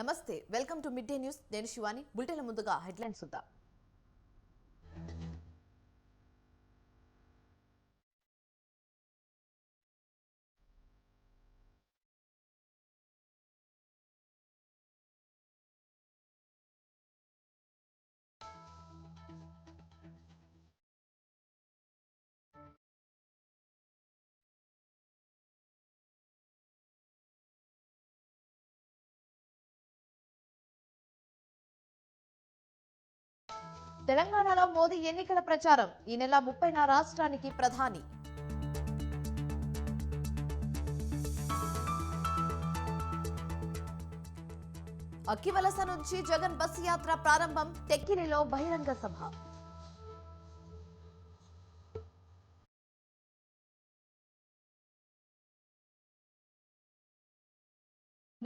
నమస్తే welcome to mid day news నేను Shivani bulletin ముందుగా హెడ్లైన్స్ చూద్దాం తెలంగాణలో మోదీ ఎన్నికల ప్రచారం ఈ నెల 30న రాష్ట్రానికి ప్రధాని అక్కివలస నుంచి జగన్ బస్సు యాత్ర ప్రారంభం టెక్కిలిలో బహిరంగ సభ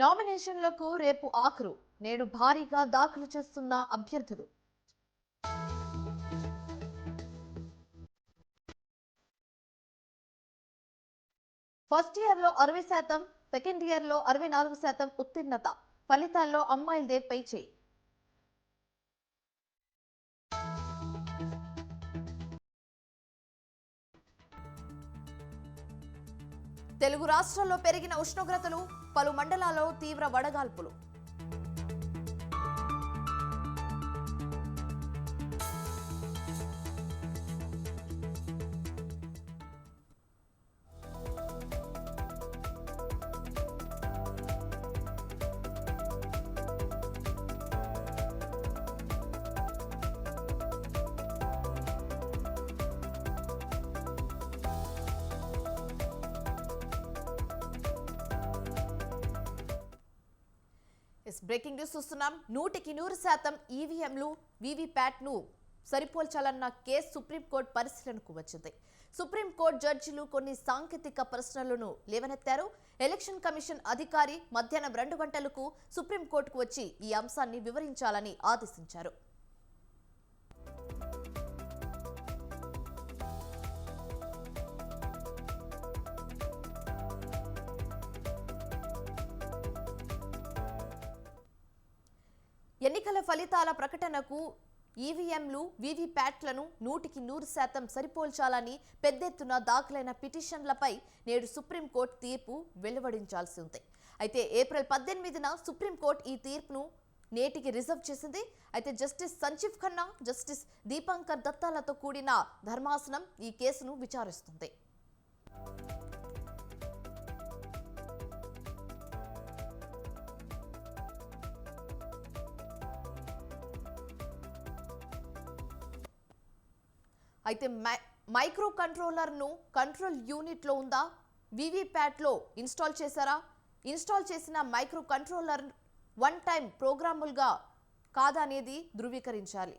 నామినేషన్లకు రేపు ఆఖరు నేడు భారీగా దాఖలు చేస్తున్న అభ్యర్థులు ఫస్ట్ ఇయర్ లో 60%, సెకండ్ ఇయర్ లో 64% ఉత్తీర్ణత ఫలితాల్లో అమ్మాయిలదే పై చేయి తెలుగు రాష్ట్రాల్లో పెరిగిన ఉష్ణోగ్రతలు పలు మండలాల్లో తీవ్ర వడగాల్పులు బ్రేకింగ్ న్యూస్ చూస్తున్నాం. 100% ఈవీఎంలు వీవీప్యాట్ ను సరిపోల్చాలన్న కేసు సుప్రీంకోర్టు పరిశీలనకు వచ్చింది. సుప్రీంకోర్టు జడ్జిలు కొన్ని సాంకేతిక ప్రశ్నలను లేవనెత్తారు. ఎలక్షన్ కమిషన్ అధికారి మధ్యాహ్నం 2 గంటలకు సుప్రీంకోర్టుకు వచ్చి ఈ అంశాన్ని వివరించాలని ఆదేశించారు. ఎన్నికల ఫలితాల ప్రకటనకు ఈవీఎంలు వీవీప్యాట్లను 100% సరిపోల్చాలని పెద్ద ఎత్తున దాఖలైన పిటిషన్లపై నేడు సుప్రీంకోర్టు తీర్పు వెలువడించాల్సి ఉంది. అయితే ఏప్రిల్ 18న సుప్రీంకోర్టు ఈ తీర్పును నేటికి రిజర్వ్ చేసింది. అయితే జస్టిస్ సంజీవ్ ఖన్నా, జస్టిస్ దీపాంకర్ దత్తాలతో కూడిన ధర్మాసనం ఈ కేసును విచారిస్తుంది. అయితే మైక్రో కంట్రోలర్ ను కంట్రోల్ యూనిట్ లో ఉందా, వీవీప్యాట్ లో ఇన్స్టాల్ చేశారా, ఇన్స్టాల్ చేసిన మైక్రో కంట్రోలర్ వన్ టైం ప్రోగ్రాములుగా కాదా అనేది ధృవీకరించాలి.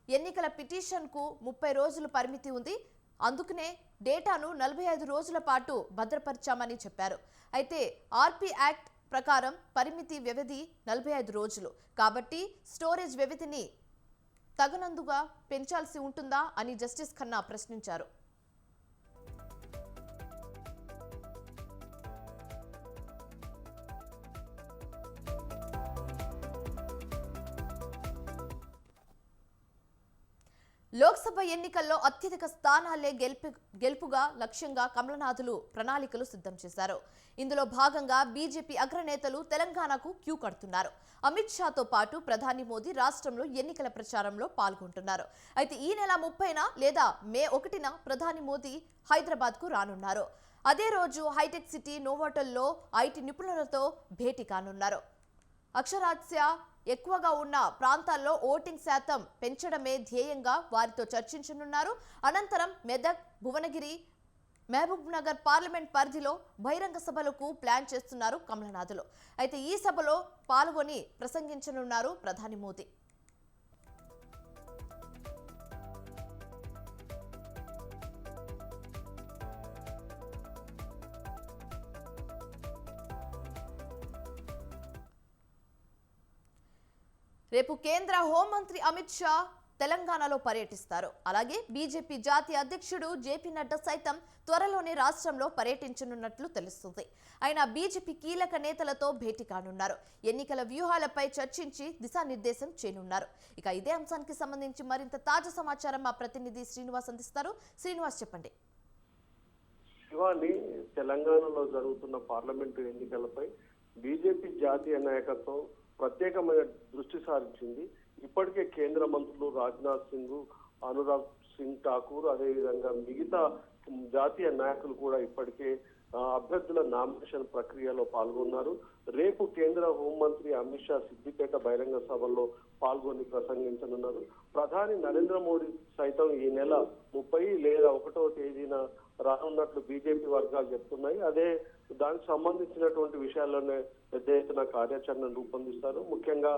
ఎన్నికల పిటిషన్ కు 30 రోజులు పరిమితి ఉంది. అందుకనే డేటాను 45 రోజుల పాటు భద్రపరిచామని చెప్పారు. అయితే ఆర్పీ యాక్ట్ ప్రకారం పరిమితి వ్యవధి 45 రోజులు కాబట్టి స్టోరేజ్ వ్యవధిని తగనందుగా పెంచాల్సి ఉంటుందా అని జస్టిస్ ఖన్నా ప్రశ్నించారు. లోక్సభ ఎన్నికల్లో అత్యధిక స్థానాలే గెలుపుగా లక్ష్యంగా కమలనాథులు ప్రణాళికలు సిద్ధం చేశారు. ఇందులో భాగంగా బీజేపీ అగ్రనేతలు తెలంగాణకు క్యూ కడుతున్నారు. అమిత్ షాతో పాటు ప్రధాని మోదీ రాష్ట్రంలో ఎన్నికల ప్రచారంలో పాల్గొంటున్నారు. అయితే ఈ నెల 30న లేదా మే 1న ప్రధాని మోదీ హైదరాబాద్ కు రానున్నారు. అదే రోజు హైటెక్ సిటీ నోవాటల్లో ఐటీ నిపుణులతో భేటీ కానున్నారు. అక్షరాస్యత ఎక్కువగా ఉన్న ప్రాంతాల్లో ఓటింగ్ శాతం పెంచడమే ధ్యేయంగా వారితో చర్చించనున్నారు. అనంతరం మెదక్, భువనగిరి, మహబూబ్ నగర్ పార్లమెంట్ పరిధిలో బహిరంగ సభలకు ప్లాన్ చేస్తున్నారు కమలనాథులు. అయితే ఈ సభలో పాల్గొని ప్రసంగించనున్నారు ప్రధాని మోదీ. రేపు కేంద్ర హోంమంత్రి అమిత్ షా తెలంగాణలో పర్యటిస్తారు. అలాగే బీజేపీ జాతీయ అధ్యక్షుడు జేపీ నడ్డా సైతం త్వరలోనే రాష్ట్రంలో పర్యటించనున్నట్లు తెలుస్తుంది. ఆయన బీజేపీ కీలక నేతలతో భేటీ కానున్నారు. ఎన్నికల వ్యూహాలపై చర్చించి దిశానిర్దేశం చేయనున్నారు. ఇక ఇదే అంశానికి సంబంధించి మరింత తాజా సమాచారం మా ప్రతినిధి శ్రీనివాస్ అందిస్తారు. శ్రీనివాస్, చెప్పండి. శివాని, తెలంగాణలో జరుగుతున్న పార్లమెంటు ఎన్నికలపై బీజేపీ జాతీయ నాయకత్వం ప్రత్యేకమైన దృష్టి సారించింది. ఇప్పటికే కేంద్ర మంత్రులు రాజ్నాథ్ సింగ్, అనురాగ్ సింగ్ ఠాకూర్, అదేవిధంగా మిగతా జాతీయ నాయకులు కూడా ఇప్పటికే అభ్యర్థుల నామినేషన్ ప్రక్రియలో పాల్గొన్నారు. రేపు కేంద్ర హోంమంత్రి అమిత్ షా సిద్దిపేట బహిరంగ సభల్లో పాల్గొని ప్రసంగించనున్నారు. ప్రధాని నరేంద్ర మోడీ సైతం ఈ నెల 30 లేదా 1వ తేదీన రానున్నట్లు బీజేపీ వర్గాలు చెప్తున్నాయి. అదే దానికి సంబంధించినటువంటి విషయాల్లోనే పెద్ద ఎత్తున కార్యాచరణ రూపొందిస్తారు. ముఖ్యంగా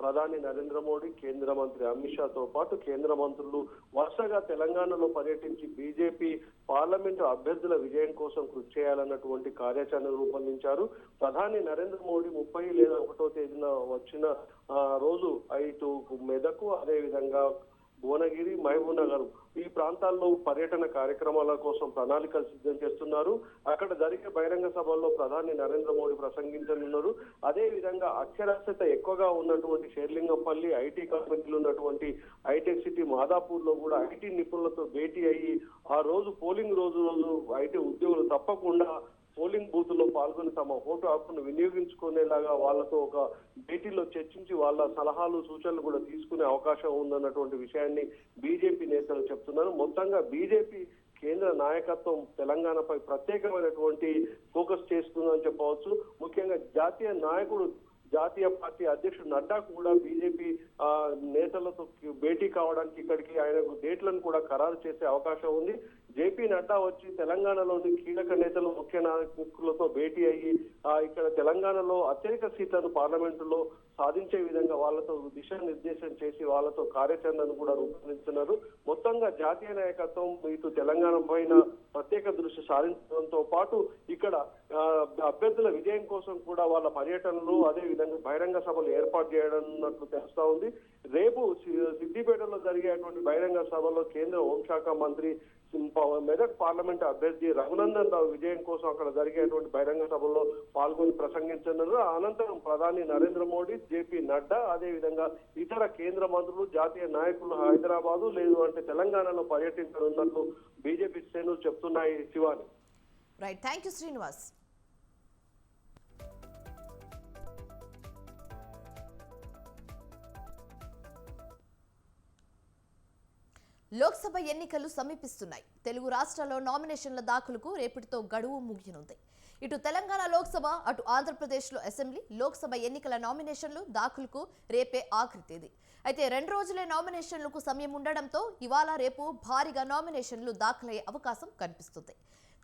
ప్రధాని నరేంద్ర మోడీ, కేంద్ర మంత్రి అమిత్ షాతో పాటు కేంద్ర మంత్రులు వరుసగా తెలంగాణలో పర్యటించి బీజేపీ పార్లమెంటు అభ్యర్థుల విజయం కోసం కృషి చేయాలన్నటువంటి కార్యాచరణ రూపొందించారు. ప్రధాని నరేంద్ర మోడీ 30 లేదా 1వ తేదీన వచ్చిన రోజు ఇటు మెదకు, అదేవిధంగా భువనగిరి, మహబూబ్ నగర్ ఈ ప్రాంతాల్లో పర్యటన కార్యక్రమాల కోసం ప్రణాళికలు సిద్ధం చేస్తున్నారు. అక్కడ జరిగే బహిరంగ సభల్లో ప్రధాని నరేంద్ర మోడీ ప్రసంగించనున్నారు. అదే విధంగా అక్షరాస్యత ఎక్కువగా ఉన్నటువంటి షేర్లింగంపల్లి, ఐటీ కంపెనీలు ఉన్నటువంటి హైటెక్ సిటీ మాదాపూర్ లో కూడా ఐటీ నిపుణులతో భేటీ అయ్యి ఆ రోజు పోలింగ్ రోజు ఐటీ ఉద్యోగులు తప్పకుండా పోలింగ్ బూత్ లో పాల్గొని తమ ఓటు హక్కును వినియోగించుకునేలాగా వాళ్ళతో ఒక భేటీలో చర్చించి వాళ్ళ సలహాలు, సూచనలు కూడా తీసుకునే అవకాశం ఉందన్నటువంటి విషయాన్ని బీజేపీ నేతలు చెప్తున్నారు. మొత్తంగా బీజేపీ కేంద్ర నాయకత్వం తెలంగాణపై ప్రత్యేకమైనటువంటి ఫోకస్ చేస్తుందని చెప్పవచ్చు. ముఖ్యంగా జాతీయ పార్టీ అధ్యక్షుడు నడ్డా కూడా బీజేపీ నేతలతో భేటీ కావడానికి ఇక్కడికి ఆయనకు డేట్లను కూడా ఖరారు చేసే అవకాశం ఉంది. జేపీ నడ్డా వచ్చి తెలంగాణలోని కీలక నేతలు, ముఖ్య నాయకులతో భేటీ అయ్యి ఇక్కడ తెలంగాణలో అత్యధిక సీట్లను పార్లమెంటులో సాధించే విధంగా వాళ్ళతో దిశానిర్దేశం చేసి వాళ్ళతో కార్యాచరణను కూడా రూపొందిస్తున్నారు. మొత్తంగా జాతీయ నాయకత్వం ఇటు తెలంగాణ పైన ప్రత్యేక దృష్టి సారించడంతో పాటు ఇక్కడ అభ్యర్థుల విజయం కోసం కూడా వాళ్ళ పర్యటనలు, అదే విధంగా బహిరంగ సభలు ఏర్పాటు చేయనున్నట్లు తెలుస్తా ఉంది. రేపు సిద్దిపేటలో జరిగేటువంటి బహిరంగ సభలో కేంద్ర హోంశాఖ మంత్రి, మెదక్ పార్లమెంట్ అభ్యర్థి రఘునందన్ రావు విజయం కోసం అక్కడ జరిగేటువంటి బహిరంగ సభల్లో పాల్గొని ప్రసంగించనున్నారు. అనంతరం ప్రధాని నరేంద్ర మోడీ, జేపీ నడ్డా, అదే విధంగా ఇతర కేంద్ర మంత్రులు, జాతీయ నాయకులు హైదరాబాదు లేదు అంటే తెలంగాణలో పర్యటించనున్నట్లు బీజేపీ శ్రేణులు చెప్తున్నాయి. Shivani. Right, thank you Srinivas. Lok Sabha ఎన్నికలు సమీపిస్తున్నాయి. తెలుగు రాష్ట్రాల్లో నామినేషన్ల దాఖలుకు రేపటితో గడువు ముగియనుంది. ఇటు తెలంగాణ లోక్సభ, అటు ఆంధ్రప్రదేశ్లో అసెంబ్లీ, లోక్సభ ఎన్నికల నామినేషన్లు దాఖలుకు రేపే ఆఖరి తేదీ. అయితే 2 రోజులే నామినేషన్లకు సమయం ఉండడంతో ఇవాళ రేపు భారీగా నామినేషన్లు దాఖలయ్యే అవకాశం కనిపిస్తుంది.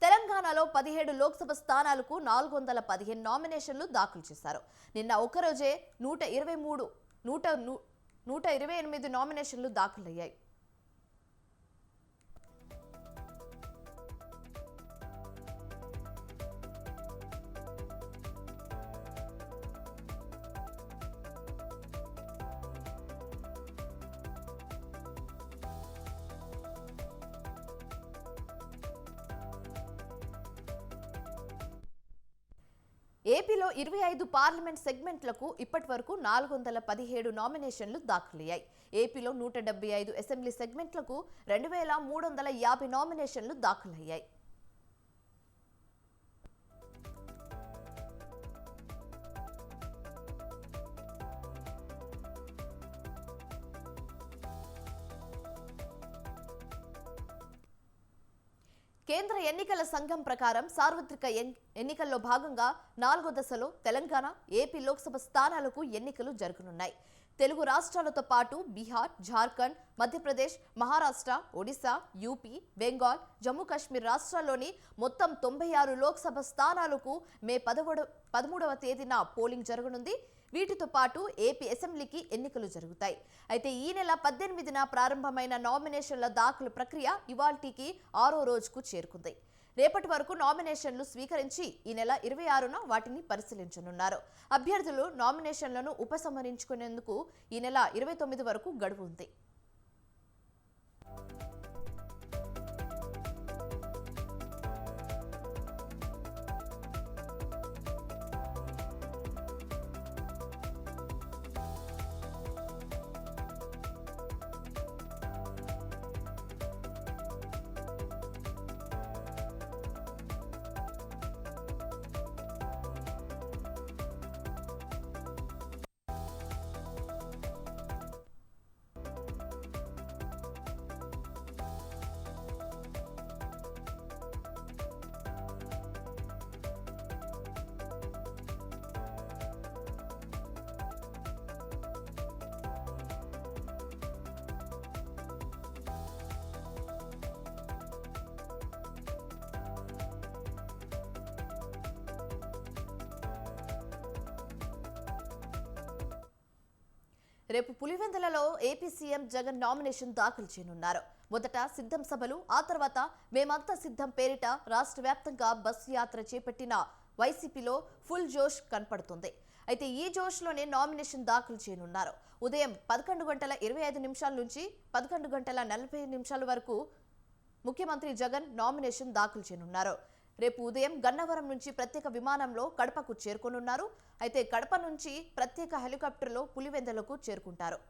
తెలంగాణలో 17 లోక్సభ స్థానాలకు 415 నామినేషన్లు దాఖలు చేశారు. నిన్న ఒక్కరోజే 128 నామినేషన్లు దాఖలయ్యాయి. ఏపీలో 25 పార్లమెంట్ సెగ్మెంట్లకు ఇప్పటి వరకు 417 నామినేషన్లు దాఖలయ్యాయి. ఏపీలో 175 అసెంబ్లీ సెగ్మెంట్లకు 2350 నామినేషన్లు దాఖలయ్యాయి. కేంద్ర ఎన్నికల సంఘం ప్రకారం సార్వత్రిక ఎన్నికల్లో భాగంగా 4వ దశలో తెలంగాణ, ఏపీ లోక్సభ స్థానాలకు ఎన్నికలు జరగనున్నాయి. తెలుగు రాష్ట్రాలతో పాటు బీహార్, జార్ఖండ్, మధ్యప్రదేశ్, మహారాష్ట్ర, ఒడిశా, యూపీ, బెంగాల్, జమ్మూ కాశ్మీర్ రాష్ట్రాల్లోని మొత్తం 96 లోక్సభ స్థానాలకు మే 13వ తేదీన పోలింగ్ జరగనుంది. వీటితో పాటు ఏపీ అసెంబ్లీకి ఎన్నికలు జరుగుతాయి. అయితే ఈ నెల 18న ప్రారంభమైన నామినేషన్ల దాఖలు ప్రక్రియ ఇవాల్టికి 6వ రోజుకు చేరుకుంది. రేపటి వరకు నామినేషన్లు స్వీకరించి ఈ నెల 26న వాటిని పరిశీలించనున్నారు. అభ్యర్థులు నామినేషన్లను ఉపసంహరించుకునేందుకు ఈ నెల 29 వరకు గడువు ఉంది. రేపు పులివెందులలో ఏపీ సీఎం జగన్ నామినేషన్ దాఖలు చేయనున్నారు. మొదట సిద్ధం సభలు, ఆ తర్వాత మేమంతా సిద్ధం పేరిట రాష్ట్ర వ్యాప్తంగా బస్సు యాత్ర చేపట్టిన వైసీపీలో ఫుల్ జోష్ కనపడుతుంది. అయితే ఈ జోష్లోనే నామినేషన్ దాఖలు చేయనున్నారు. ఉదయం 11:25 నుంచి 11:40 వరకు ముఖ్యమంత్రి జగన్ నామినేషన్ దాఖలు చేయనున్నారు. రేపు ఉదయం గన్నవరం నుంచి ప్రత్యేక విమానంలో కడపకు చేరుకోనున్నారు. అయితే కడప నుంచి ప్రత్యేక హెలికాప్టర్లో పులివెందులకు చేరుకుంటారు.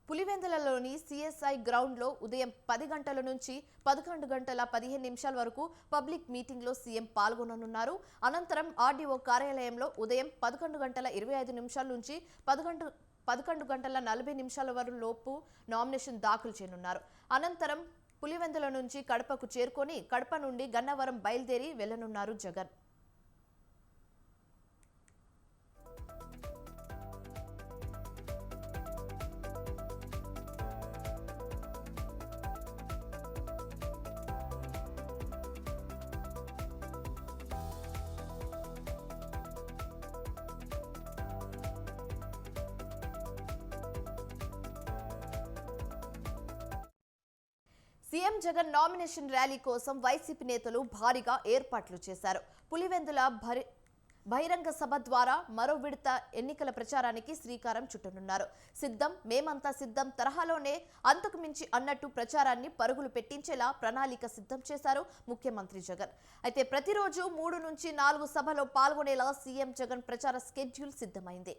పులివెందులలోని సిఎస్ఐ గ్రౌండ్లో ఉదయం 10 గంటల నుంచి 11:15 వరకు పబ్లిక్ మీటింగ్లో సీఎం పాల్గొననున్నారు. అనంతరం ఆర్డీఓ కార్యాలయంలో ఉదయం 11:25 నుంచి 11:40 వరకు లోపు నామినేషన్ దాఖలు చేయనున్నారు. అనంతరం పులివెందుల నుంచి కడపకు చేరుకొని కడప నుండి గన్నవరం బయలుదేరి వెళ్లనున్నారు Jagan. CM Jagan nomination rally కోసం వైసీపీ నేతలు భారీగా ఏర్పాట్లు చేశారు. పులివెందుల బహిరంగ సభ ద్వారా మరో విడత ఎన్నికల ప్రచారానికి శ్రీకారం చుట్టనున్నారు. సిద్ధం మేమంతా సిద్ధం తరహాలోనే అంతకు మించి అన్నట్టు ప్రచారాన్ని పరుగులు పెట్టించేలా ప్రణాళిక సిద్ధం చేశారు ముఖ్యమంత్రి జగన్. అయితే ప్రతిరోజు 3 నుంచి 4 సభలో పాల్గొనేలా సీఎం జగన్ ప్రచార స్కెడ్యూల్ సిద్ధమైంది.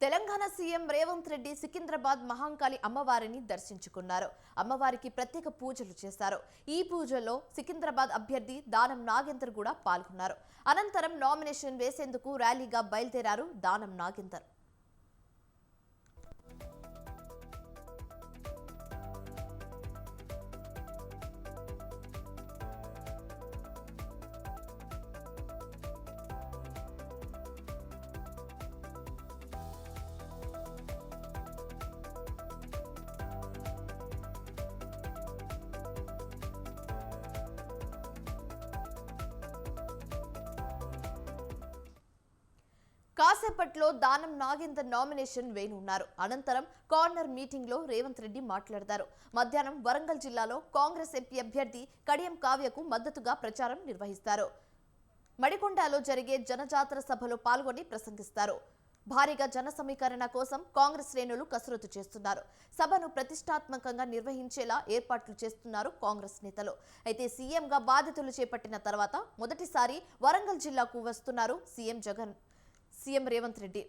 తెలంగాణ సీఎం రేవంత్ రెడ్డి సికింద్రాబాద్ మహంకాళి అమ్మవారిని దర్శించుకున్నారు. అమ్మవారికి ప్రత్యేక పూజలు చేశారు. ఈ పూజల్లో సికింద్రాబాద్ అభ్యర్థి దానం నాగేందర్ కూడా పాల్గొన్నారు. అనంతరం నామినేషన్ వేసేందుకు ర్యాలీగా బయలుదేరారు దానం నాగేందర్. కాసేపట్లో దానం నాగేందర్ నామినేషన్ వేయనున్నారు. అనంతరం కార్నర్ మీటింగ్ లో రేవంత్ రెడ్డి మాట్లాడతారు. మధ్యాహ్నం వరంగల్ జిల్లాలో కాంగ్రెస్ ఎంపీ అభ్యర్థి కడియం కావ్యకు మద్దతుగా ప్రచారం నిర్వహిస్తారు. మడికొండలో జరిగే జనజాతర సభలో పాల్గొని ప్రసంగిస్తారు. భారీగా జన సమీకరణ కోసం కాంగ్రెస్ శ్రేణులు కసరత్తు చేస్తున్నారు. సభను ప్రతిష్టాత్మకంగా నిర్వహించేలా ఏర్పాట్లు చేస్తున్నారు కాంగ్రెస్ నేతలు. అయితే సీఎంగా బాధ్యతలు చేపట్టిన తర్వాత మొదటిసారి వరంగల్ జిల్లాకు వస్తున్నారు సీఎం రేవంత్ రెడ్డి.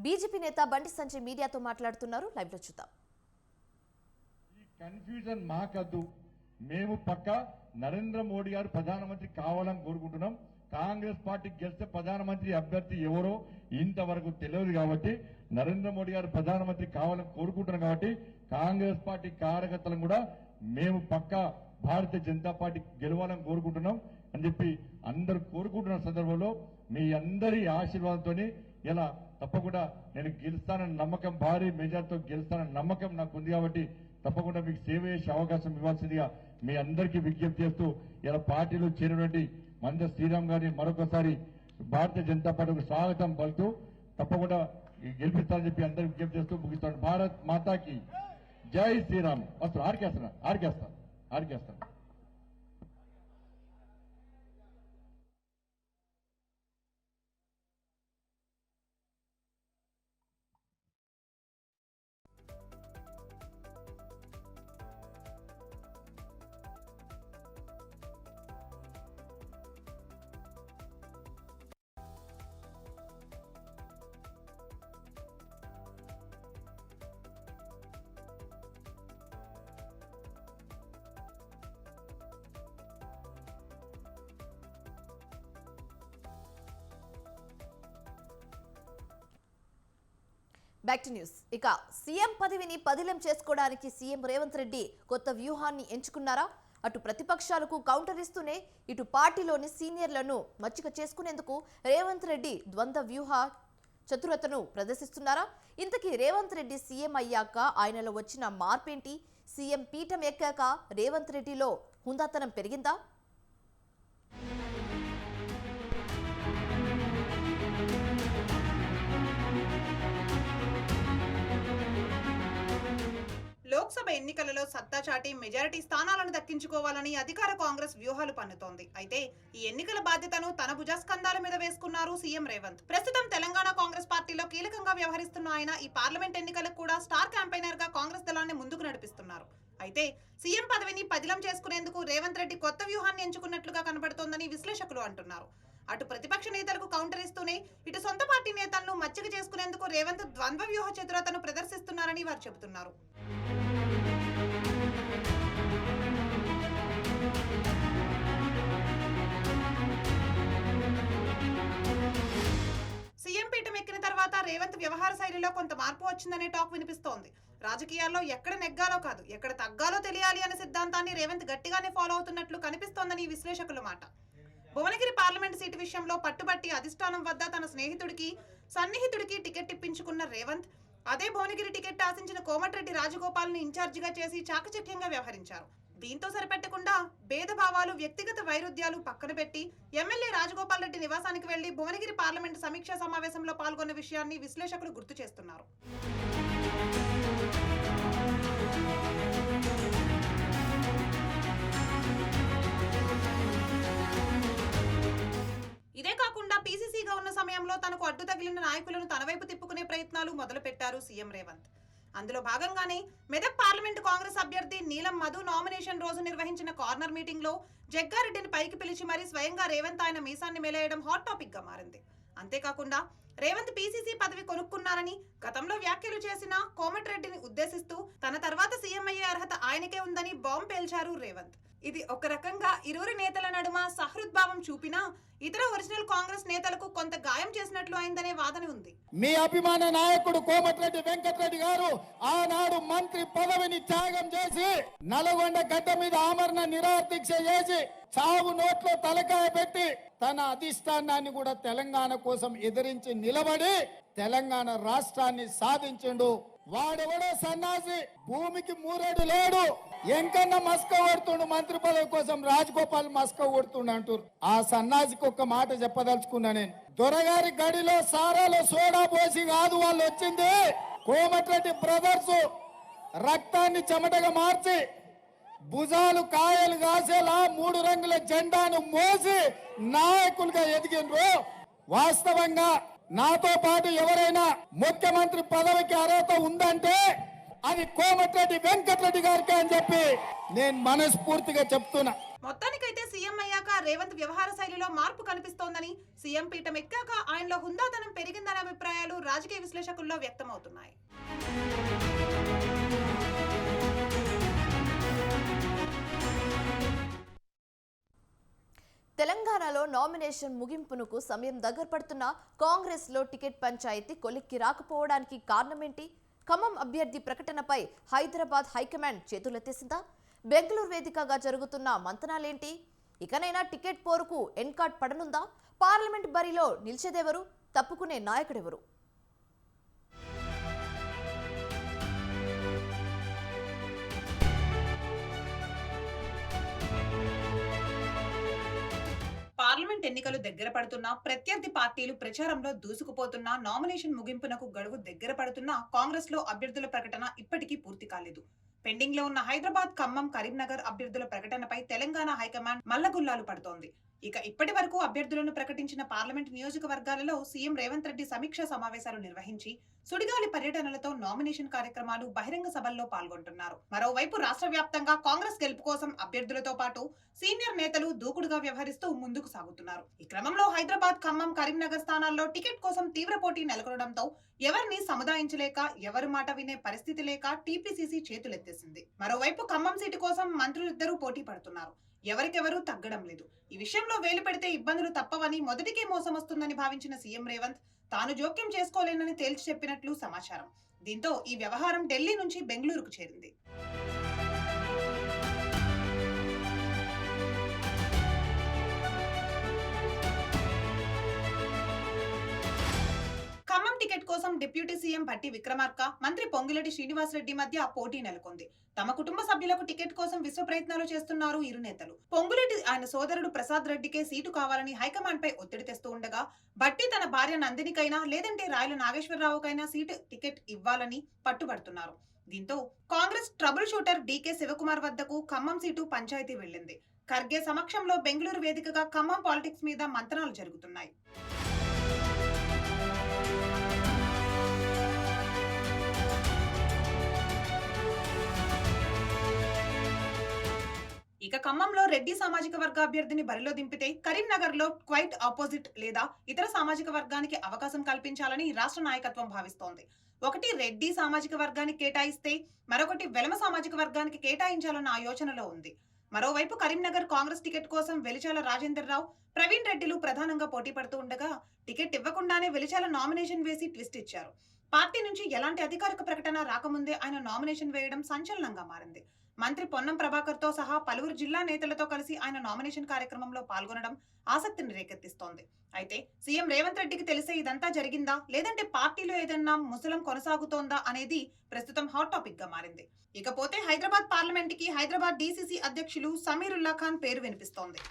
బీజేపీ నేత బండి సంజయ్ మీడియాతో మాట్లాడుతున్నారు. లైవ్ లో చూద్దాం. ఈ కన్ఫ్యూజన్ మాకద్దు. మేము పక్క నరేంద్ర మోడీ గారు ప్రధానమంత్రి కావాలని కోరుకుంటున్నాం. కాంగ్రెస్ పార్టీ గెలిస్తే ప్రధానమంత్రి అభ్యర్థి ఎవరో ఇంతవరకు తెలియదు కాబట్టి నరేంద్ర మోడీ గారు ప్రధానమంత్రి కావాలని కోరుకుంటున్నాం కాబట్టి కాంగ్రెస్ పార్టీ కార్యకర్తలను కూడా మేము పక్క భారతీయ జనతా పార్టీ గెలవాలని కోరుకుంటున్నాం అని చెప్పి అందరూ కోరుకుంటున్న సందర్భంలో మీ అందరి ఆశీర్వాదంతో ఇలా తప్పకుండా నేను గెలుస్తానన్న నమ్మకం, భారీ మెజార్టీతో గెలుస్తానన్న నమ్మకం నాకు ఉంది కాబట్టి తప్పకుండా మీకు సేవ చేసే అవకాశం ఇవ్వాల్సిందిగా మీ అందరికీ విజ్ఞప్తి చేస్తూ ఇలా పార్టీలో చేరినటువంటి మంద శ్రీరామ్ గారిని మరొకసారి భారతీయ జనతా పార్టీకి స్వాగతం పలుతూ తప్పకుండా గెలిపిస్తారని చెప్పి అందరికి విజ్ఞప్తి చేస్తూ ముగిస్తాను. భారత్ మాతాకి జై శ్రీరామ్. వస్తారు ఆడికేస్తాను. Back to news. ఇక సీఎం పదవిని పదిలం చేసుకోవడానికి సీఎం రేవంత్ రెడ్డి కొత్త వ్యూహాన్ని ఎంచుకున్నారా? అటు ప్రతిపక్షాలకు కౌంటర్ ఇస్తూనే ఇటు పార్టీలోని సీనియర్లను మచ్చిక చేసుకునేందుకు రేవంత్ రెడ్డి ద్వంద్వ వ్యూహ చతురతను ప్రదర్శిస్తున్నారా? ఇంతకీ రేవంత్ రెడ్డి సీఎం అయ్యాక ఆయనలో వచ్చిన మార్పేంటి? సీఎం పీఠం ఎక్కాక రేవంత్ రెడ్డిలో హుందాతనం పెరిగిందా? లోక్సభ ఎన్నికలలో సత్తా చాటి మెజారిటీ స్థానాలను దక్కించుకోవాలని అధికార కాంగ్రెస్ వ్యూహాలు పన్నుతోంది. అయితే ఈ ఎన్నికల బాధ్యతను తన భుజస్కంధాల మీద వేసుకున్నారు సీఎం రేవంత్. ప్రస్తుతం తెలంగాణ కాంగ్రెస్ పార్టీలో కీలకంగా వ్యవహరిస్తున్న ఆయన ఈ పార్లమెంట్ ఎన్నికలకు కూడా స్టార్ క్యాంపెయినర్ గా కాంగ్రెస్ దళాన్ని ముందుకు నడిపిస్తున్నారు. అయితే సీఎం పదవిని పదిలం చేసుకునేందుకు రేవంత్ రెడ్డి కొత్త వ్యూహాన్ని ఎంచుకున్నట్లుగా కనబడుతోందని విశ్లేషకులు అంటున్నారు. అటు ప్రతిపక్ష నేతలకు కౌంటర్ ఇస్తూనే ఇటు సొంత పార్టీ నేతలను మచ్చిక చేసుకునేందుకు రేవంత్ ద్వంద్వ వ్యూహ చతురతను ప్రదర్శిస్తున్నారని వారు చెబుతున్నారు. సీఎం పీఠం ఎక్కిన తర్వాత రేవంత్ వ్యవహార శైలిలో కొంత మార్పు వచ్చిందనే టాక్ వినిపిస్తోంది. రాజకీయాల్లో ఎక్కడ నెగ్గాలో కాదు, ఎక్కడ తగ్గాలో తెలియాలి అనే సిద్ధాంతాన్ని రేవంత్ గట్టిగానే ఫాలో అవుతున్నట్లు కనిపిస్తోందని విశ్లేషకుల మాట. భువనగిరి పార్లమెంట్ సీటు విషయంలో పట్టుబట్టి అధిష్టానం వద్ద తన స్నేహితుడికి సన్నిహితుడికి టికెట్ ఇప్పించుకున్న రేవంత్ అదే భువనగిరి టికెట్ ఆశించిన కోమటిరెడ్డి రాజగోపాల్ని ఇన్ఛార్జిగా చేసి చాకచక్యంగా వ్యవహరించారు. దీంతో సరిపెట్టకుండా భేదభావాలు, వ్యక్తిగత వైరుధ్యాలు పక్కన పెట్టి ఎమ్మెల్యే రాజగోపాల్ రెడ్డి నివాసానికి వెళ్లి భువనగిరి పార్లమెంటు సమీక్షా సమావేశంలో పాల్గొన్న విషయాన్ని విశ్లేషకులు గుర్తు చేస్తున్నారు. ఇదే కాకుండా పీసీసీగా ఉన్న సమయంలో తనకు అడ్డు తగిలిన నాయకులను తన వైపు తిప్పుకునే ప్రయత్నాలు మొదలుపెట్టారు సీఎం రేవంత్. అందులో భాగంగానే మెదక్ పార్లమెంటు కాంగ్రెస్ అభ్యర్థి నీలం మధు నామినేషన్ రోజు నిర్వహించిన కార్నర్ మీటింగ్ లో జగ్గారెడ్డిని పైకి పిలిచి మరీ స్వయంగా రేవంత్ ఆయన మీసాన్ని మెలేయడం హాట్ టాపిక్ గా మారింది. అంతేకాకుండా రేవంత్ పీసీసీ పదవి కొనుక్కున్నారని గతంలో వ్యాఖ్యలు చేసిన కోమటిరెడ్డిని ఉద్దేశిస్తూ తన తర్వాత సీఎం అయ్యే అర్హత ఆయనకే ఉందని బాంబు పేల్చారు రేవంత్. ఇది ఒక రకంగా ఇరువురి నేతల నడుమ సహృద్భావం చూపినా ఇతర ఒరిజినల్ కాంగ్రెస్ నేతలకు కొంత గాయం చేసినట్లు అయిందనే వాదన ఉంది. మీ అభిమాన నాయకుడు కోమటిరెడ్డి వెంకటరెడ్డి గారు ఆనాడు మంత్రి పదవిని త్యాగం చేసి నల్గొండ గడ్డ మీద ఆమరణ నిరాదీక్ష చేసి చావు నోట్లో తలకాయ పెట్టి తన అధిష్టానాన్ని కూడా తెలంగాణ కోసం ఎదిరించి నిలబడి తెలంగాణ రాష్ట్రాన్ని సాధించిండు. వాడెవడో సన్నాసి, భూమికి మూరేడు లేడు, ఎంకన్నా మస్క కొడుతుండు, మంత్రి పదవి కోసం రాజగోపాల్ మస్క కొడుతుండు అంటారు. ఆ సన్నాసికి ఒక్క మాట చెప్పదలుచుకున్నా నేను. దొరగారి గడిలో సారాలో సోడా పోసి కాదు వాళ్ళు వచ్చింది. కోమటిరెడ్డి బ్రదర్స్ రక్తాన్ని చెమటగా మార్చి భుజాలు కాయలు కాసేలా 3 రంగుల జెండాను మోసి నాయకులుగా ఎదిగినరు. వాస్తవంగా నాతో పాటు ఎవరైనా ముఖ్యమంత్రి పదవికి అర్హత ఉందంటే అది కోమటిరెడ్డి వెంకటరెడ్డి గారికి అని చెప్పి నేను మనస్ఫూర్తిగా చెప్తున్నా. మొత్తానికైతే సీఎం అయ్యాక రేవంత్ వ్యవహార శైలిలో మార్పు కనిపిస్తోందని, సీఎం పీఠం ఎక్కాక ఆయనలో హుందాతనం పెరిగిందనే అభిప్రాయాలు రాజకీయ విశ్లేషకుల్లో వ్యక్తమవుతున్నాయి. తెలంగాణలో నామినేషన్ ముగింపునకు సమయం దగ్గర పడుతున్న కాంగ్రెస్ లో టికెట్ పంచాయతీ కొలిక్కి రాకపోవడానికి కారణమేంటి? ఖమ్మం అభ్యర్థి ప్రకటనపై హైదరాబాద్ హైకమాండ్ చేతులెత్తేసిందా? బెంగళూరు వేదికగా జరుగుతున్న మంతనాలేంటి? ఇకనైనా టికెట్ పోరుకు ఎన్కాట్ పడనుందా? పార్లమెంట్ బరిలో నిలిచేదెవరు? తప్పుకునే నాయకుడెవరు? పార్లమెంట్ ఎన్నికలు దగ్గర పడుతున్నా, ప్రత్యర్థి పార్టీలు ప్రచారంలో దూసుకుపోతున్నా, నామినేషన్ ముగింపునకు గడువు దగ్గర పడుతున్నా కాంగ్రెస్ లో అభ్యర్థుల ప్రకటన ఇప్పటికీ పూర్తి కాలేదు. పెండింగ్ లో ఉన్న హైదరాబాద్, ఖమ్మం, కరీంనగర్ అభ్యర్థుల ప్రకటనపై తెలంగాణ హైకమాండ్ మల్లగుల్లాలు పడుతోంది. ఇక ఇప్పటి వరకు అభ్యర్థులను ప్రకటించిన పార్లమెంట్ నియోజకవర్గాలలో సీఎం రేవంత్ రెడ్డి సమీక్షా సమావేశాలు నిర్వహించి సుడిగాలి పర్యటనలతో నామినేషన్ కార్యక్రమాలు, బహిరంగ సభల్లో పాల్గొంటున్నారు. మరోవైపు రాష్ట్ర వ్యాప్తంగా కాంగ్రెస్ గెలుపు కోసం అభ్యర్థులతో పాటు సీనియర్ నేతలు దూకుడుగా వ్యవహరిస్తూ ముందుకు సాగుతున్నారు. ఈ క్రమంలో హైదరాబాద్, ఖమ్మం, కరీంనగర్ స్థానాల్లో టికెట్ కోసం తీవ్ర పోటీ నెలకొనడంతో ఎవరిని సముదాయించలేక, ఎవరి మాట వినే పరిస్థితి లేక టీపీసీసీ చేతులెత్తేసింది. మరోవైపు ఖమ్మం సీటు కోసం మంత్రులిద్దరూ పోటీ పడుతున్నారు. ఎవరికెవరూ తగ్గడం లేదు. ఈ విషయంలో వేలు పెడితే ఇబ్బందులు తప్పవని, మొదటికే మోసం వస్తుందని భావించిన సీఎం రేవంత్ తాను జోక్యం చేసుకోలేనని తేల్చి చెప్పినట్లు సమాచారం. దీంతో ఈ వ్యవహారం ఢిల్లీ నుంచి బెంగళూరుకు చేరింది. ఖమ్మం టికెట్ కోసం డిప్యూటీ సీఎం భట్టి విక్రమార్క, మంత్రి పొంగులేటి శ్రీనివాసరెడ్డి మధ్య పోటీ నెలకొంది. తమ కుటుంబ సభ్యులకు టికెట్ కోసం విశ్వ ప్రయత్నాలు చేస్తున్నారు ఇరు నేతలు. పొంగులేటి ఆయన సోదరుడు ప్రసాద్ రెడ్డికే సీటు కావాలని హైకమాండ్ పై ఒత్తిడి తెస్తూ ఉండగా, భట్టి తన భార్య నందినికైనా లేదంటే రాయల నాగేశ్వరరావుకైనా టికెట్ ఇవ్వాలని పట్టుబడుతున్నారు. దీంతో Congress trouble shooter DK Shivakumar వద్దకు ఖమ్మం సీటు పంచాయతీ వెళ్లింది. ఖర్గే సమక్షంలో బెంగళూరు వేదికగా ఖమ్మం పాలిటిక్స్ మీద మంతనాలు జరుగుతున్నాయి. ఇక ఖమ్మంలో రెడ్డి సామాజిక వర్గ అభ్యర్థిని బరిలో దింపితే కరీంనగర్ లో క్వైట్ ఆపోజిట్ లేదా ఇతర సామాజిక వర్గానికి అవకాశం కల్పించాలని రాష్ట్ర నాయకత్వం భావిస్తోంది. ఒకటి రెడ్డి సామాజిక వర్గానికి కేటాయిస్తే మరొకటి వెలమ సామాజిక వర్గానికి కేటాయించాలన్న ఆలోచనలో ఉంది. మరోవైపు కరీంనగర్ కాంగ్రెస్ టికెట్ కోసం వెలిచాల రాజేందర్ రావు, ప్రవీణ్ రెడ్డిలు ప్రధానంగా పోటీ పడుతూ ఉండగా, టికెట్ ఇవ్వకుండానే వెలిచాల నామినేషన్ వేసి ట్విస్ట్ ఇచ్చారు. పార్టీ నుంచి ఎలాంటి అధికారిక ప్రకటన రాకముందే ఆయన నామినేషన్ వేయడం సంచలనంగా మారింది. మంత్రి పొన్నం ప్రభాకర్ తో సహా పలువురు జిల్లా నేతలతో కలిసి ఆయన నామినేషన్ కార్యక్రమంలో పాల్గొనడం ఆసక్తిని రేకెత్తిస్తోంది. అయితే సీఎం రేవంత్ రెడ్డికి తెలిసే ఇదంతా జరిగిందా, లేదంటే పార్టీలో ఏదన్నా ముసలం కొనసాగుతోందా అనేది ప్రస్తుతం హాట్ టాపిక్ గా మారింది. ఇకపోతే హైదరాబాద్ పార్లమెంట్ కి హైదరాబాద్ డీసీసీ అధ్యక్షులు సమీరుల్లా ఖాన్ పేరు వినిపిస్తోంది.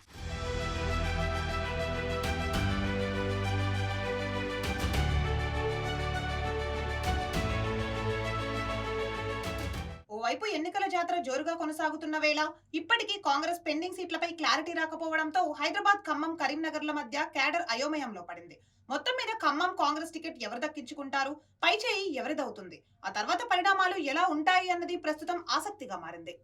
ఓవైపు ఎన్నికల జాతర జోరుగా కొనసాగుతున్న వేళ ఇప్పటికీ కాంగ్రెస్ పెండింగ్ సీట్లపై క్లారిటీ రాకపోవడంతో హైదరాబాద్, ఖమ్మం, కరీంనగర్ల మధ్య క్యాడర్ అయోమయంలో పడింది. మొత్తం మీద ఖమ్మం కాంగ్రెస్ టికెట్ ఎవరు దక్కించుకుంటారు, పై చేయి ఎవరిదవుతుంది, ఆ తర్వాత పరిణామాలు ఎలా ఉంటాయి అన్నది ప్రస్తుతం ఆసక్తిగా మారింది.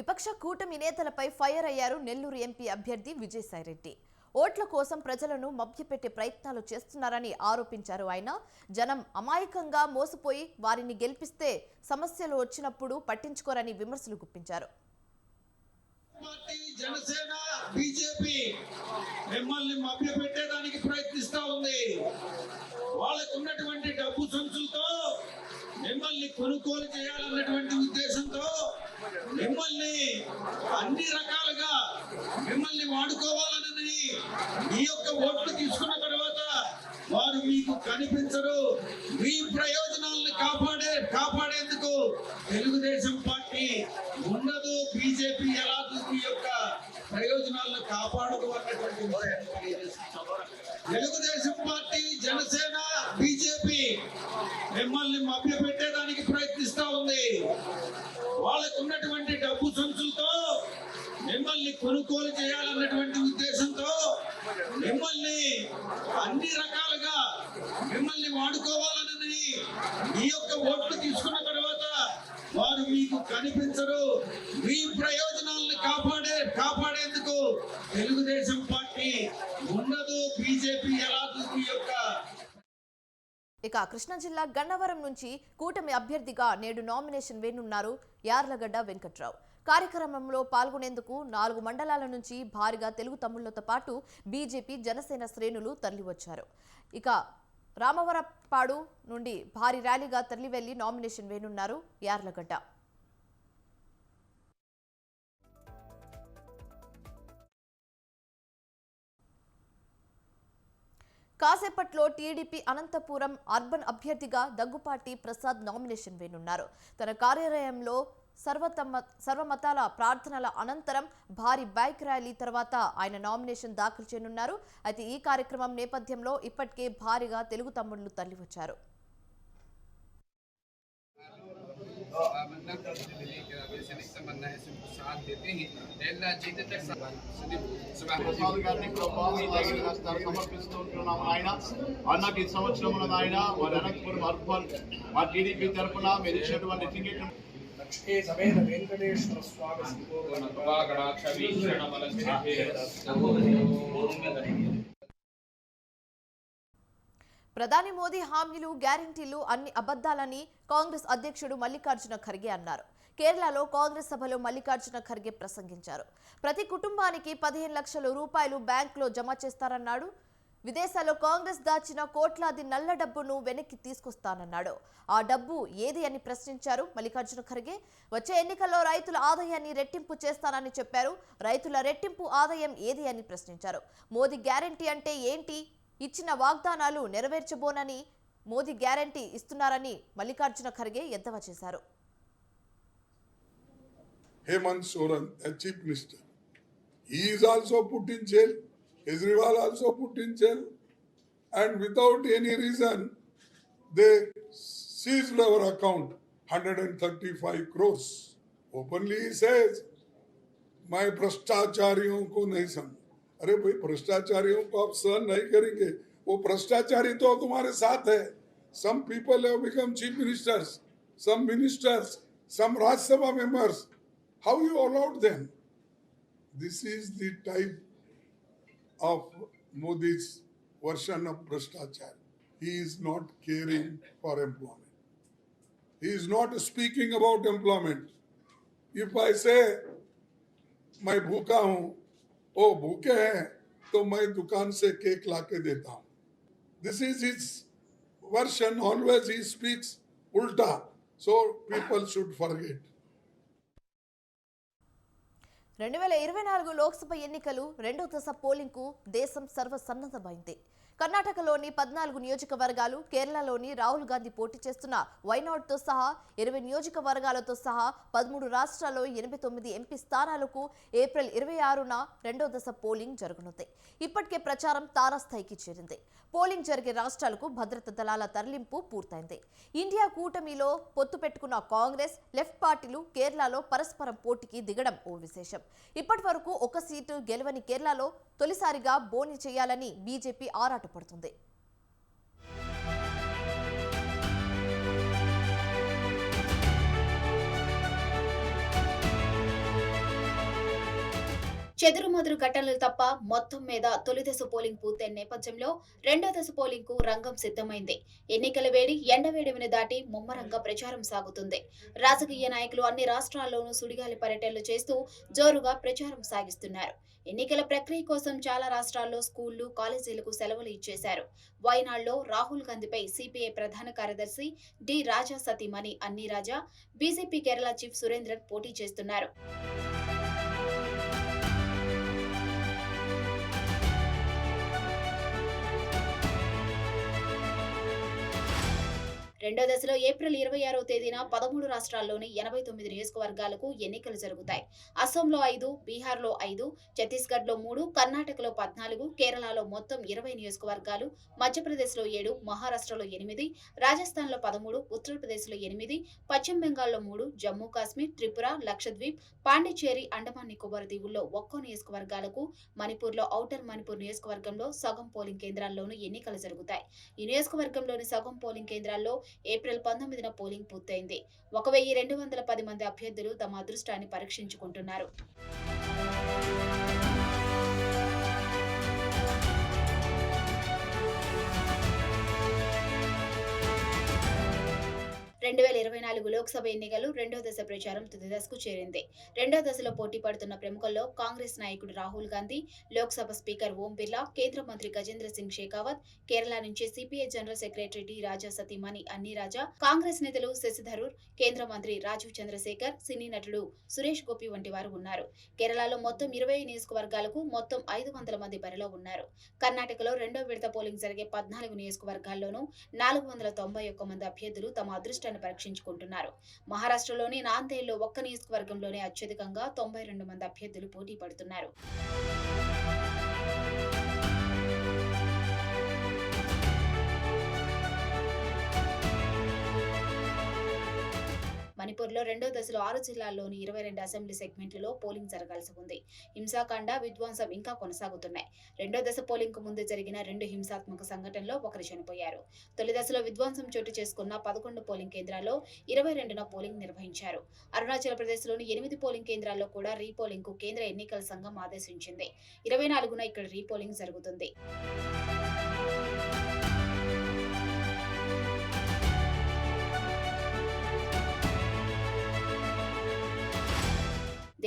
విపక్ష కూటమి నేతలపై ఫైర్ అయ్యారు నెల్లూరు ఎంపీ అభ్యర్థి విజయసాయిరెడ్డి. ఓట్ల కోసం ప్రజలను మభ్యపెట్టే ప్రయత్నాలు చేస్తున్నారని ఆరోపించారు ఆయన. జనం అమాయకంగా మోసపోయి వారిని గెలిపిస్తే సమస్యలు వచ్చినప్పుడు పట్టించుకోరని విమర్శలు గుప్పించారు. జనసేన బీజేపీ మిమ్మల్ని మభ్యపెట్టేదానికి ప్రయత్నిస్తా ఉంది. వాళ్ళకు ఉన్నటువంటి డబ్బు సంచులతో మిమ్మల్ని కొనుగోలు చేయాలన్నటువంటి ఉద్దేశంతో మిమ్మల్ని అన్ని రకాలుగా మిమ్మల్ని వాడుకోవాలని మీ యొక్క ఓట్లు తీసుకున్న తర్వాత వారు మీకు కనిపించరు. మీ ప్రయోజనాలను కాపాడేందుకు తెలుగుదేశం పార్టీ ఉండదు. బీజేపీ ఎలా మీ యొక్క ప్రయోజనాలను కాపాడదు అన్నటువంటి విషయాన్ని తెలియజేస్తున్నాం. తెలుగుదేశం పార్టీ, జనసేన బీజేపీ మిమ్మల్ని మభ్యపెట్టేదానికి ప్రయత్నిస్తా ఉంది. వాళ్ళకు ఉన్నటువంటి డబ్బు సంచులతో మిమ్మల్ని కొనుగోలు చేయాలన్నటువంటి ఉద్దేశంతో మిమ్మల్ని అన్ని రకాలుగా మిమ్మల్ని వాడుకోవాలని మీ యొక్క ఓట్లు తీసుకున్న తర్వాత వారు మీకు కనిపించరు. మీ ప్రయోజనాలను కాపాడేందుకు తెలుగుదేశం పార్టీ ఉండదు. బీజేపీ ఎలా మీ యొక్క ఇక కృష్ణా జిల్లా గన్నవరం నుంచి కూటమి అభ్యర్థిగా నేడు నామినేషన్ వేయనున్నారు యార్లగడ్డ వెంకట్రావు. కార్యక్రమంలో పాల్గొనేందుకు 4 మండలాల నుంచి భారీగా తెలుగు తమ్ముళ్లతో పాటు బీజేపీ, జనసేన శ్రేణులు తరలివచ్చారు. ఇక రామవరపాడు నుండి భారీ ర్యాలీగా తరలివెళ్లి నామినేషన్ వేయనున్నారు యార్లగడ్డ. కాసేపట్లో టీడీపీ అనంతపురం అర్బన్ అభ్యర్థిగా దగ్గుపాటి ప్రసాద్ నామినేషన్ వేయనున్నారు. తన కార్యాలయంలో సర్వమతాల ప్రార్థనల అనంతరం భారీ బైక్ ర్యాలీ తర్వాత ఆయన నామినేషన్ దాఖలు చేయనున్నారు. అయితే ఈ కార్యక్రమం నేపథ్యంలో ఇప్పటికే భారీగా తెలుగు తమ్ముళ్లు తరలివచ్చారు. అన్నకి సంవత్సరం ఆయన వారి అనంతపురం అర్బన్ మా టీడీపీ తరఫున మీరు ఇచ్చినటువంటి టికెట్ సమేత వెంకటేశ్వర స్వామి ప్రధాని మోదీ హామీలు, గ్యారంటీలు అన్ని అబద్దాలని కాంగ్రెస్ అధ్యక్షుడు మల్లికార్జున ఖర్గే అన్నారు. కేరళలో కాంగ్రెస్ సభలో మల్లికార్జున ఖర్గే ప్రసంగించారు. ప్రతి కుటుంబానికి 15 లక్షల రూపాయలు బ్యాంకులో జమ చేస్తారన్నాడు. విదేశాల్లో కాంగ్రెస్ దాచిన కోట్లాది నల్ల డబ్బును వెనక్కి తీసుకొస్తానన్నాడు. ఆ డబ్బు ఏది అని ప్రశ్నించారు మల్లికార్జున ఖర్గే. వచ్చే ఎన్నికల్లో రైతుల ఆదాయాన్ని రెట్టింపు చేస్తానని చెప్పారు. రైతుల రెట్టింపు ఆదాయం ఏది అని ప్రశ్నించారు. మోదీ గ్యారంటీ అంటే ఏంటి? ఇచ్చిన వాగ్దానాలు నెరవేర్చబోనని మోదీ గ్యారంటీ ఇస్తున్నారని మల్లికార్జున ఖర్గే ఎద్దేవా చేశారు. Hemant Soran, a chief minister, he is also put in jail. Kejriwal also put in jail, and without any reason, they seized our account, 135 crores. Openly he says, मैं भ्रष्टाचारियों को नहीं समझ. अरे भाई, भ्रष्टाचारियों को आप सहन नहीं करेंगे. वो भ्रष्टाचारी तो तुम्हारे साथ है. Some people have become chief ministers, some ministers, some Rajya Sabha members. How you allowed them? This is the type of Modi's version of Bhrashtachar. He is not caring for employment. He is not speaking about employment. If I say, मैं भूखा हूं, ओ भूखे हैं, तो मैं दुकान से cake लाके देता हूं. This is his version. Always he speaks ulta. So people should forget. 2024 Lok Sabha ఎన్నికలు రెండో దశ పోలింగ్కు దేశం సర్వసన్నద్ధమైంది. కర్ణాటకలోని 14 నియోజకవర్గాలు, కేరళలోని రాహుల్ గాంధీ పోటీ చేస్తున్న వైనాడ్తో సహా 20 నియోజకవర్గాలతో సహా 13 రాష్ట్రాల్లో 89 ఎంపీ స్థానాలకు ఏప్రిల్ 26న రెండో దశ పోలింగ్ జరగనుంది. ఇప్పటికే ప్రచారం తారాస్థాయికి చేరింది. పోలింగ్ జరిగే రాష్ట్రాలకు భద్రతా దళాల తరలింపు పూర్తయింది. ఇండియా కూటమిలో పొత్తు పెట్టుకున్న కాంగ్రెస్, లెఫ్ట్ పార్టీలు కేరళలో పరస్పరం పోటీకి దిగడం ఓ విశేషం. ఇప్పటి వరకు ఒక సీటు గెలవని కేరళలో తొలిసారిగా బోని చేయాలని బీజేపీ ఆరాటపడుతుంది. చెదురుమదురు ఘటనలు తప్ప మొత్తం మీద తొలి దశ పోలింగ్ పూర్తయిన నేపథ్యంలో రెండో దశ పోలింగ్ కు రంగం సిద్ధమైంది. ఎన్నికల వేడి ఎండవేడిని దాటి ముమ్మరంగా ప్రచారం సాగుతుంది. రాజకీయ నాయకులు అన్ని రాష్ట్రాల్లోనూ సుడిగాలి పర్యటనలు చేస్తూ జోరుగా ప్రచారం సాగిస్తున్నారు. ఎన్నికల ప్రక్రియ కోసం చాలా రాష్ట్రాల్లో స్కూళ్లు, కాలేజీలకు సెలవులు ఇచ్చేశారు. వయనాడ్లో రాహుల్ గాంధీపై సిపిఐ ప్రధాన కార్యదర్శి డి రాజా సతీమణి అన్ని రాజా, బీజేపీ కేరళ చీఫ్ సురేంద్రన్ పోటీ చేస్తున్నారు. రెండో దశలో ఏప్రిల్ 26వ తేదీన 13 రాష్ట్రాల్లోని 89 నియోజకవర్గాలకు ఎన్నికలు జరుగుతాయి. అస్సాంలో 5, బీహార్లో 5, ఛత్తీస్గఢ్లో 3, కర్ణాటకలో 14, కేరళలో మొత్తం 20 నియోజకవర్గాలు, మధ్యప్రదేశ్లో 7, మహారాష్ట్రలో 8, రాజస్థాన్లో 13, ఉత్తరప్రదేశ్లో 8, పశ్చిమ బెంగాల్లో 3, జమ్మూ కాశ్మీర్, త్రిపుర, లక్షద్వీప్, పాండిచ్చేరి, అండమాన్ నికోబార్ దీవుల్లో ఒక్కో నియోజకవర్గాలకు, మణిపూర్లో ఔటర్ మణిపూర్ నియోజకవర్గంలో సగం పోలింగ్ కేంద్రాల్లోనూ ఎన్నికలు జరుగుతాయి. ఈ నియోజకవర్గంలోని సగం పోలింగ్ కేంద్రాల్లో ఏప్రిల్ 19న పోలింగ్ పూర్తయింది. 1210 మంది అభ్యర్థులు తమ అదృష్టాన్ని పరీక్షించుకుంటున్నారు. రెండు 2024 లోక్సభ ఎన్నికలు రెండో దశ ప్రచారం తుది దశకు చేరింది. రెండో దశలో పోటీ పడుతున్న ప్రముఖుల్లో కాంగ్రెస్ నాయకుడు రాహుల్ గాంధీ, లోక్సభ స్పీకర్ ఓం బిర్లా, కేంద్ర మంత్రి గజేంద్ర సింగ్ షెకావత్, కేరళ నుంచి సిపిఐ జనరల్ సెక్రటరీ డి రాజా సతీమణి అన్ని రాజా, కాంగ్రెస్ నేతలు శశి థరూర్, కేంద్ర మంత్రి రాజీవ్ చంద్రశేఖర్, సినీ నటుడు సురేష్ గోపి వంటి వారు ఉన్నారు. కేరళలో మొత్తం 20 నియోజకవర్గాలకు మొత్తం 500 మంది బరిలో ఉన్నారు. కర్ణాటకలో రెండో విడత పోలింగ్ జరిగే 14 నియోజకవర్గాల్లోనూ 491 మంది అభ్యర్థులు తమ అదృష్టాన్ని పరీక్షించుకుంటున్నారు. మహారాష్ట్రలోని నాందేడ్లో ఒక్క నియోజకవర్గంలోనే అత్యధికంగా 92 మంది అభ్యర్థులు పోటీ పడుతున్నారు. మణిపూర్లో రెండో దశలో 6 జిల్లాల్లోని 22 అసెంబ్లీ సెగ్మెంట్లలో పోలింగ్ జరగాల్సి ఉంది. హింసాకాండ, విధ్వంసం ఇంకా కొనసాగుతున్నాయి. రెండో దశ పోలింగ్ కు ముందు జరిగిన 2 హింసాత్మక సంఘటనలో ఒకరు చనిపోయారు. తొలి దశలో విధ్వంసం చోటు చేసుకున్న 11 పోలింగ్ కేంద్రాల్లో 22న పోలింగ్ నిర్వహించారు. అరుణాచల్ ప్రదేశ్లోని 8 పోలింగ్ కేంద్రాల్లో కూడా రీపోలింగ్ కు కేంద్ర ఎన్నికల సంఘం ఆదేశించింది. 24న ఇక్కడ రీపోలింగ్ జరుగుతుంది.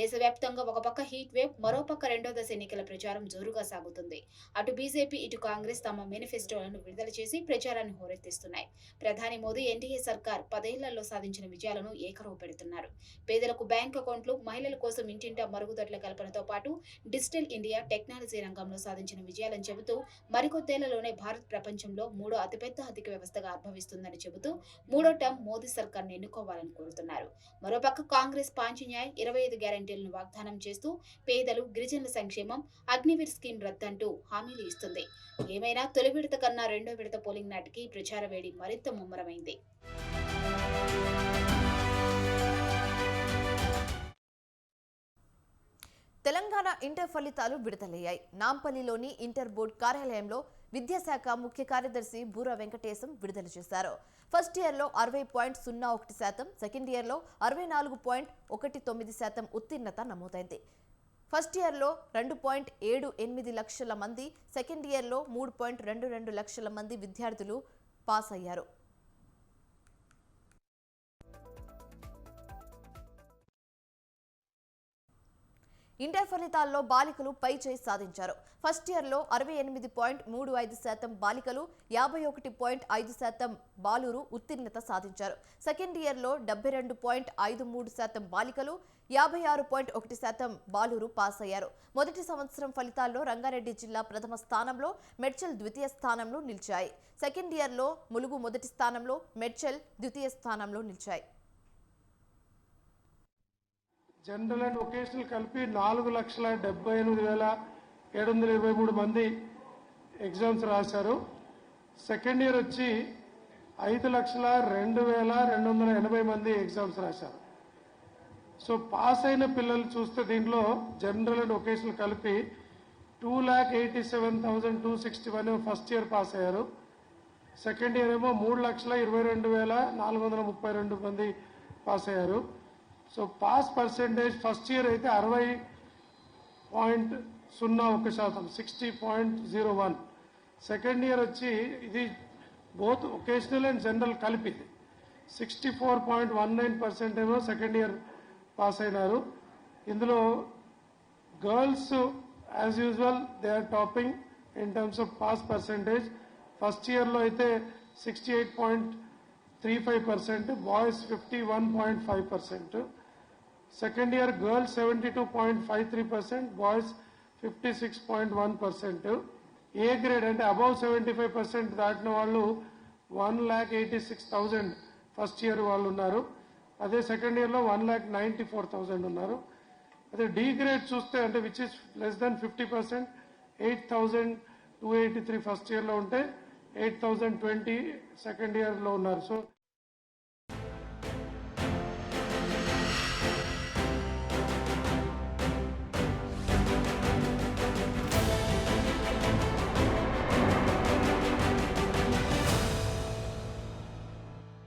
దేశవ్యాప్తంగా ఒక పక్క హీట్ వేవ్, మరోపక్క రెండో దశ ఎన్నికల ప్రచారం జోరుగా సాగుతుంది. అటు బీజేపీ, ఇటు కాంగ్రెస్ తమ మేనిఫెస్టోలను విడుదల చేసి ప్రచారాన్ని హోరెత్తిస్తున్నాయి. ప్రధాని మోదీ ఎన్డీఏ సర్కార్ 10 ఏళ్లలో సాధించిన విజయాలను ఏకరువు పెడుతున్నారు. పేదలకు బ్యాంక్ అకౌంట్లు, మహిళల కోసం ఇంటింటా మరుగుదొడ్ల కల్పనతో పాటు డిజిటల్ ఇండియా, టెక్నాలజీ రంగంలో సాధించిన విజయాలను చెబుతూ మరికొద్దేళ్లలోనే భారత్ ప్రపంచంలో 3వ అతిపెద్ద ఆర్థిక వ్యవస్థగా ఆవిర్భవిస్తుందని చెబుతూ 3వ టర్మ్ మోదీ సర్కార్ను ఎన్నుకోవాలని కోరుతున్నారు. మరోపక్క కాంగ్రెస్ పాంచిన్యాయ్ 25 గ్యారెంటీలను వాగ్దానం చేస్తూ పేదలు, గిరిజనుల సంక్షేమం, అగ్నివీర్ స్కీమ్ రద్దంటూ హామీలు ఇస్తుంది. ఏమైనా తొలి విడత కన్నా రెండో విడత పోలింగ్ నాటికి ప్రచార వేడి మరింత ముమ్మరమైంది. తెలంగాణ ఇంటర్ ఫలితాలు విడుదలయ్యాయి. నాంపల్లిలోని ఇంటర్ బోర్డు కార్యాలయంలో విద్యాశాఖ ముఖ్య కార్యదర్శి బూర వెంకటేశం విడుదల చేశారు. ఫస్ట్ ఇయర్లో 60.01%, సెకండ్ ఇయర్లో 64.19% ఉత్తీర్ణత నమోదైంది. ఫస్ట్ ఇయర్లో 2.78 లక్షల మంది, సెకండ్ ఇయర్లో 3.22 లక్షల మంది విద్యార్థులు పాస్ అయ్యారు. ఇంటర్ ఫలితాల్లో బాలికలు పై చేయి సాధించారు. ఫస్ట్ ఇయర్లో 68.35% బాలికలు, 51.5% బాలురు ఉత్తీర్ణత సాధించారు. సెకండ్ ఇయర్లో 72.53% బాలికలు, 56.1% బాలురు పాస్ అయ్యారు. మొదటి సంవత్సరం ఫలితాల్లో రంగారెడ్డి జిల్లా ప్రథమ స్థానంలో, మెడ్చల్ ద్వితీయ స్థానంలో నిలిచాయి. సెకండ్ ఇయర్లో ములుగు మొదటి స్థానంలో, మెడ్చల్ ద్వితీయ స్థానంలో నిలిచాయి. జనరల్ అండ్ వొకేషనల్ కలిపి 4,78,723 మంది ఎగ్జామ్స్ రాశారు. సెకండ్ ఇయర్ వచ్చి 5,02,280 మంది ఎగ్జామ్స్ రాశారు. సో పాస్ అయిన పిల్లలు చూస్తే దీంట్లో జనరల్ అండ్ వొకేషనల్ కలిపి 2,87,261 ఫస్ట్ ఇయర్ పాస్ అయ్యారు. సెకండ్ ఇయర్ ఏమో 3,22,432 మంది పాస్ అయ్యారు. So pass percentage first year అయితే 60.01%, 60.01. సెకండ్ ఇయర్ వచ్చి ఇది బోత్ వొకేషనల్ అండ్ జనరల్ కలిపి 64.19% ఏమో సెకండ్ ఇయర్ పాస్ అయినారు. ఇందులో girls as usual they are topping in terms of pass percentage. First ఇయర్లో అయితే 68.35%, boys 51.5%. Second year girls 72.53%, boys 56.1%. A grade అంటే అబౌవ్ 75% దాటిన వాళ్ళు 1,86,000 ఫస్ట్ ఇయర్ వాళ్ళు ఉన్నారు. అదే సెకండ్ ఇయర్లో 1,94,000 ఉన్నారు. అదే డి గ్రేడ్ చూస్తే అంటే which is less than 50%, 8,283 first ఇయర్లో ఉంటే 8,020 సెకండ్ ఇయర్లో ఉన్నారు. సో